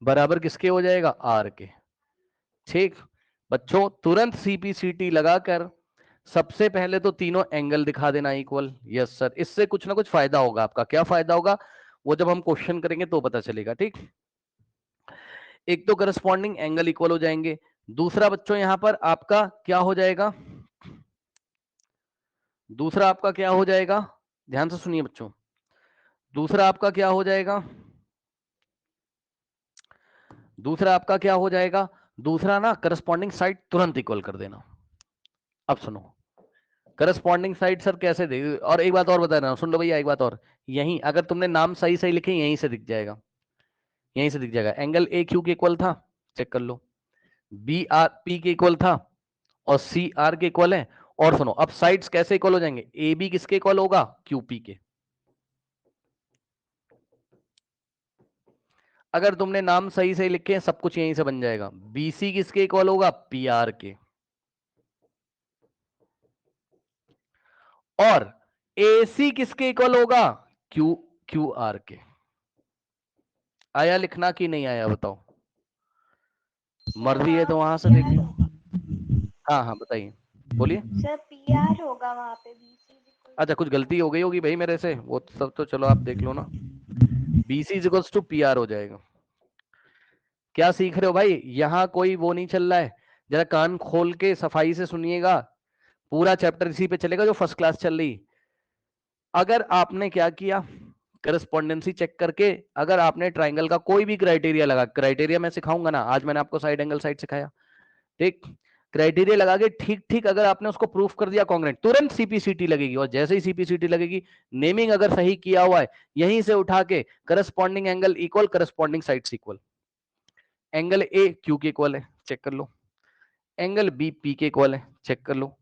बराबर किसके हो जाएगा? आर के। ठीक बच्चों, तुरंत सीपीसीटी लगाकर सबसे पहले तो तीनों एंगल दिखा देना इक्वल। यस सर, इससे कुछ ना कुछ फायदा होगा आपका। क्या फायदा होगा वो जब हम क्वेश्चन करेंगे तो पता चलेगा। ठीक, एक तो करस्पॉन्डिंग एंगल इक्वल हो जाएंगे, दूसरा बच्चों यहां पर आपका क्या हो जाएगा? दूसरा आपका क्या हो जाएगा? ध्यान से सुनिए बच्चों, दूसरा आपका क्या हो जाएगा? दूसरा आपका क्या हो जाएगा, दूसरा ना करस्पॉन्डिंग साइड तुरंत इक्वल कर देना। अब सुनो करस्पॉन्डिंग साइड सर कैसे दे, और एक बात और बता रहा हूं, सुन लो भैया एक बात और, यहीं अगर तुमने नाम सही सही लिखे यहीं से दिख जाएगा, यहीं से दिख जाएगा। एंगल ए क्यू के इक्वल था, चेक कर लो, बी आर पी के इक्वल था और सी आर के इक्वल है। और सुनो अब साइड्स कैसे इक्वल हो जाएंगे, ए बी किसके इक्वल होगा, क्यू पी के। अगर तुमने नाम सही सही लिखे हैं सब कुछ यहीं से बन जाएगा। बीसी किसके इक्वल होगा, पी आर के। और एसी किसके इक्वल होगा, क्यू क्यू आर के। आया लिखना कि नहीं आया बताओ, मर्जी है तो वहां से देख लो। हाँ हाँ बताइए, बोलिए। सर पीआर होगा वहाँ पे, बीसी। अच्छा कुछ गलती हो गई होगी भाई मेरे से, वो सब तो चलो आप देख लो ना। BC is equals to P R हो जाएगा। क्या सीख रहे हो भाई, यहाँ कोई वो नहीं चल रहा है, जरा कान खोल के सफाई से सुनिएगा, पूरा चैप्टर इसी पे चलेगा जो फर्स्ट क्लास चल रही। अगर आपने क्या किया, करस्पॉन्डेंसी चेक करके अगर आपने ट्राइंगल का कोई भी क्राइटेरिया लगा, क्राइटेरिया मैं सिखाऊंगा ना, आज मैंने आपको साइड एंगल साइड सिखाया, ठीक, क्राइटेरिया लगा के ठीक ठीक अगर आपने उसको प्रूफ कर दिया कॉन्ग्रेंट, तुरंत सीपीसीटी लगेगी। और जैसे ही सीपीसीटी लगेगी, नेमिंग अगर सही किया हुआ है, यहीं से उठा के corresponding angle equal, corresponding sides equal. Angle ए क्यू के इक्वल है, चेक कर लो। एंगल बी पी के इक्वल है, चेक कर लो।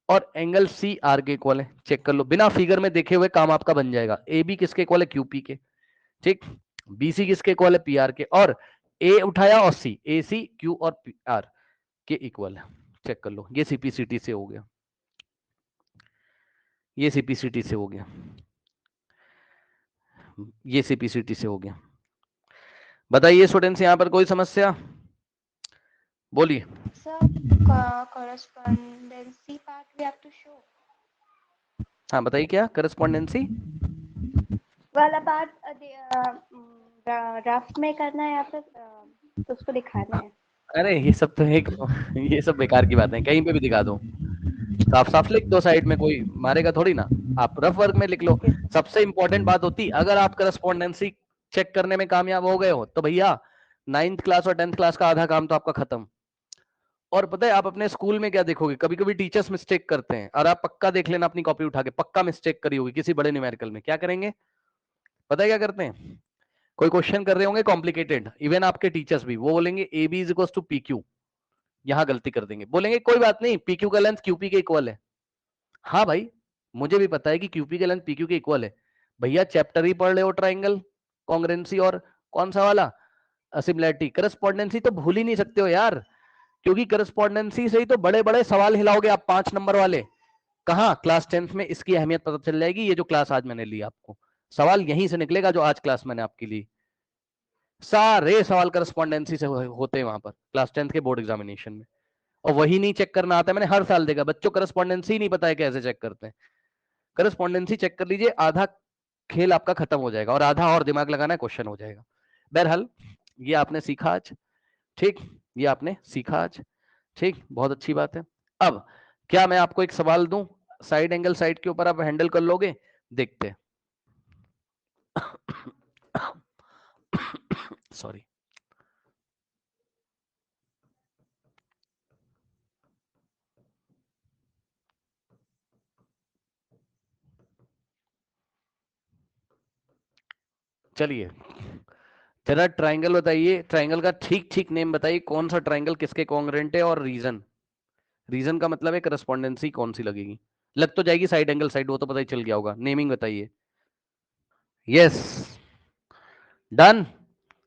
और एंगल सी आर के इक्वल है, चेक कर लो। बिना फिगर में देखे हुए काम आपका बन जाएगा। ए बी किसके इक्वल है, क्यू पी के, ठीक। बीसी किसके इक्वल है, पी आर के। और ए उठाया और सी, ए सी क्यू और पी आर के इक्वल है, चेक कर लो। ये सीपीसीटी से हो गया, ये सीपीसीटी से हो गया, ये सीपीसीटी से हो गया। बताइए स्टूडेंट्स, यहां पर कोई समस्या, बोलिए। Sir correspondency part we have to show हाँ बताइए, क्या करस्पॉन्डेंसी वाला पार्ट रफ में करना है या फिर तो उसको दिखाना है। अरे ये सब तो एक ये सब बेकार की बात है, कहीं पे भी दिखा दो, साफ साफ लिख दो साइड में, कोई मारेगा थोड़ी ना। आप रफ वर्क में लिख लो। सबसे इंपॉर्टेंट बात होती, अगर आप करस्पॉन्डेंसी चेक करने में कामयाब हो गए हो तो भैया 9th क्लास और 10th क्लास का आधा काम तो आपका खत्म। और पता है आप अपने स्कूल में क्या देखोगे, कभी कभी टीचर्स मिस्टेक करते हैं, और आप पक्का देख लेना अपनी कॉपी उठा के, पक्का मिस्टेक करी होगी किसी बड़े न्यूमेरिकल में। क्या करेंगे पता है क्या करते हैं, कोई क्वेश्चन कर रहे होंगे कॉम्प्लिकेटेड, इवन आपके टीचर्स भी, वो बोलेंगे A B is equal to P Q, यहां गलती कर देंगे, बोलेंगे कोई बात नहीं पी क्यू का लेंथ क्यूपी के इक्वल है। हाँ भाई मुझे भी पता है कि क्यूपी का लेंथ पीक्यू के इक्वल है, भैया चैप्टर ही पढ़ रहे हो ट्राइंगल, कॉन्ग्रेंसी और कौन सा वाला, सिमिलैरिटी। करस्पॉन्डेंसी तो भूल ही नहीं सकते हो यार, क्योंकि करस्पॉन्डेंसी से ही तो बड़े बड़े सवाल हिलाओगे आप 5 नंबर वाले। कहाँ, क्लास 10th में इसकी अहमियत पता चल जाएगी। ये जो क्लास आज मैंने ली आपको, सवाल यहीं से निकलेगा जो आज क्लास मैंने आपकी ली, सारे सवाल करस्पॉन्डेंसी से होते हैं वहां पर क्लास 10th के बोर्ड एग्जामिनेशन में। और वही नहीं चेक करना आता है, मैंने हर साल देखा बच्चों करस्पॉन्डेंसी ही नहीं पता है कैसे चेक करते हैं। करस्पॉन्डेंसी चेक कर लीजिए, आधा खेल आपका खत्म हो जाएगा और आधा और दिमाग लगाना है, क्वेश्चन हो जाएगा। बहरहाल ये आपने सीखा आज, ठीक, ये आपने सीखा आज, ठीक, बहुत अच्छी बात है। अब क्या मैं आपको एक सवाल दूं, साइड एंगल साइड के ऊपर आप हैंडल कर लोगे, देखते हैं। सॉरी, चलिए जरा ट्राइंगल बताइए, ट्राइंगल का ठीक ठीक नेम बताइए, कौन सा ट्राइंगल किसके कॉन्ग्रेंट है, और रीजन। रीजन का मतलब है करस्पॉन्डेंसी कौन सी लगेगी, लग तो जाएगी साइड एंगल साइड, वो तो पता ही चल गया होगा। नेमिंग बताइए। यस डन,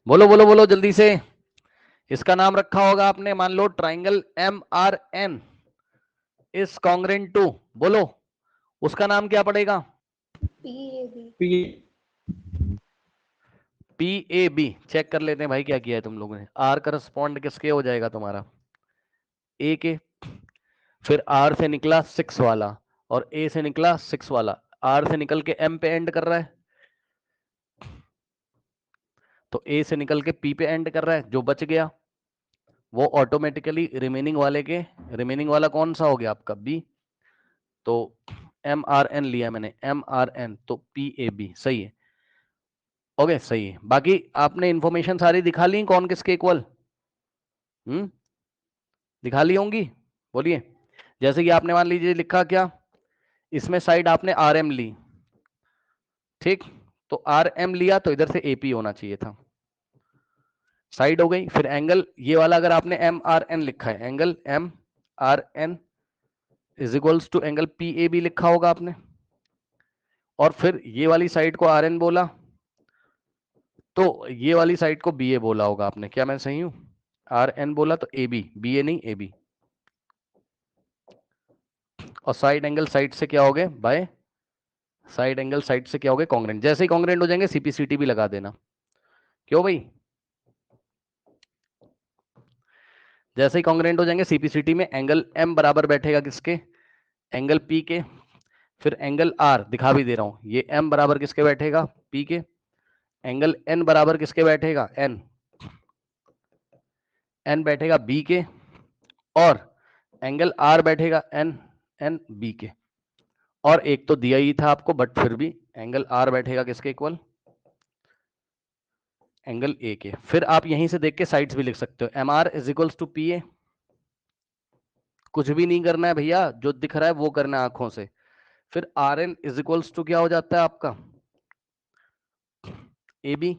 बोलो बोलो बोलो जल्दी से। इसका नाम रखा होगा आपने, मान लो triangle M R N is congruent to, बोलो उसका नाम क्या पड़ेगा, पी ए बी। चेक कर लेते हैं भाई क्या किया है तुम लोगों ने। आर करस्पॉन्ड किसके हो जाएगा तुम्हारा, ए के, फिर आर से निकला 6 वाला और ए से निकला 6 वाला, आर से निकल के एम पे एंड कर रहा है, तो ए से निकल के पी पे एंड कर रहा है, जो बच गया वो ऑटोमेटिकली रिमेनिंग वाले के, रिमेनिंग वाला कौन सा हो गया आपका, बी। तो एम आर एन लिया मैंने, एम आर एन, तो पी ए बी सही है। ओके सही है। बाकी आपने इंफॉर्मेशन सारी दिखा ली कौन किसके इक्वल, दिखा ली होंगी, बोलिए। जैसे कि आपने मान लीजिए लिखा क्या, इसमें साइड आपने आर एम ली, ठीक, तो आर एम लिया तो इधर से एपी होना चाहिए था, साइड हो गई। फिर एंगल ये वाला अगर आपने एम आर एन लिखा है, angle M R N is equals to angle P A B लिखा होगा आपने, और फिर ये वाली साइड को आर एन बोला तो ये वाली साइड को बी ए बोला होगा आपने, क्या मैं सही हूं? आर एन बोला तो ए बी, बी ए नहीं ए बी, और साइड एंगल साइड से क्या हो गए, बाय साइड एंगल साइड से क्या हो गए, कॉन्ग्रेंट। जैसे ही कॉन्ग्रेंट हो जाएंगे सीपीसीटी भी लगा देना, क्यों भाई, जैसे ही कॉन्ग्रेंट हो जाएंगे सीपीसीटी में एंगल एम बराबर बैठेगा किसके, एंगल पी के, फिर एंगल आर दिखा भी दे रहा हूं, ये एम बराबर किसके बैठेगा, पी के, एंगल एन बराबर किसके बैठेगा, एन, एन बैठेगा बी के, और एंगल आर बैठेगा एन, एन बी के, और एक तो दिया ही था आपको बट फिर भी एंगल आर बैठेगा किसके इक्वल, एंगल ए के। फिर आप यहीं से देख के साइड्स भी लिख सकते हो, M R is equals to P A, कुछ भी नहीं करना है भैया, जो दिख रहा है वो करना है आंखों से। फिर R N is equals to क्या हो जाता है आपका, ए बी,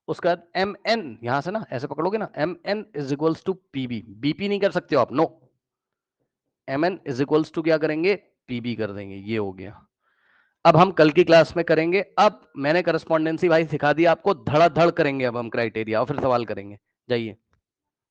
उसके बाद एम एन, यहां से ना ऐसे पकड़ोगे ना, M N is equals to P B, BP नहीं कर सकते हो आप, no, M N is equals to क्या करेंगे, पीबी कर देंगे, ये हो गया। अब हम कल की क्लास में करेंगे, अब मैंने करस्पॉन्डेंसी भाई सिखा दी आपको, धड़ाधड़ करेंगे अब हम क्राइटेरिया और फिर सवाल करेंगे, जाइए।